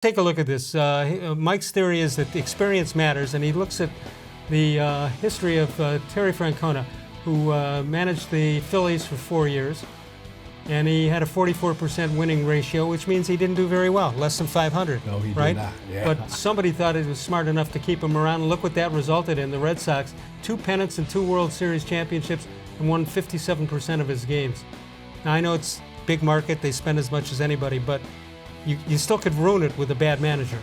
Take a look at this. Mike's theory is that the experience matters, and he looks at the history of Terry Francona, who managed the Phillies for 4 years, and he had a 44% winning ratio, which means he didn't do very well, less than 500. No, he right? did not. Yeah. But somebody thought it was smart enough to keep him around, and look what that resulted in. The Red Sox, 2 pennants and 2 World Series championships, and won 57% of his games. Now, I know it's big market, they spend as much as anybody, but you still could ruin it with a bad manager.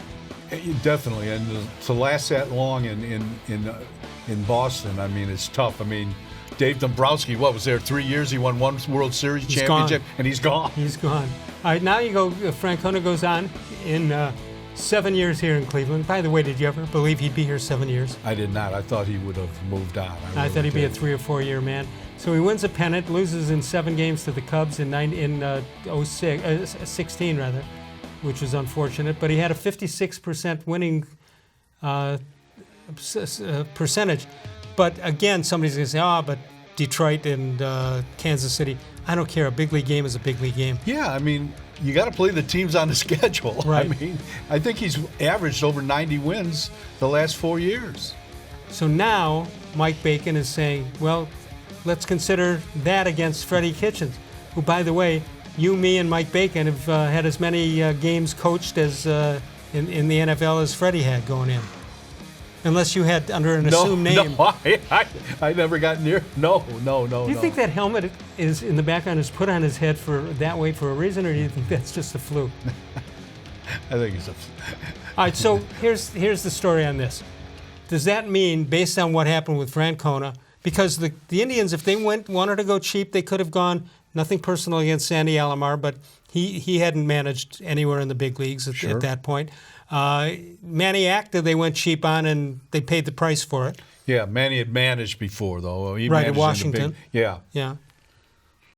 Definitely, and to last that long in Boston, I mean, it's tough. I mean, Dave Dombrowski, what was there 3 years? He won 1 World Series championship, and he's gone. He's gone. All right, now you go. Francona goes on in 7 years here in Cleveland. By the way, did you ever believe he'd be here 7 years? I did not. I thought he would have moved on. I thought he'd be a 3 or 4 year man. So he wins a pennant, loses in 7 games to the Cubs in 16 rather, which was unfortunate. But he had a 56% winning percentage. But again, somebody's going to say, but Detroit and Kansas City. I don't care. A big league game is a big league game. Yeah, I mean, you got to play the teams on the schedule. Right. I mean, I think he's averaged over 90 wins the last 4 years. So now Mike Bacon is saying, well, let's consider that against Freddie-Kitchens, who, by the way, you, me, and Mike Bacon have had as many games coached as in the NFL as Freddie had going in. Unless you had under an assumed name. No, I never got near. No. Do you think that helmet is in the background is put on his head for that way for a reason, or do you think that's just a fluke? I think it's a. All right, so here's the story on this. Does that mean, based on what happened with Francona, because the Indians, if they wanted to go cheap, they could have gone. Nothing personal against Sandy Alomar, but he hadn't managed anywhere in the big leagues at that point. Maniac, they went cheap on, and they paid the price for it. Yeah, Manny had managed before, though. He right, managed at Washington. yeah. Yeah.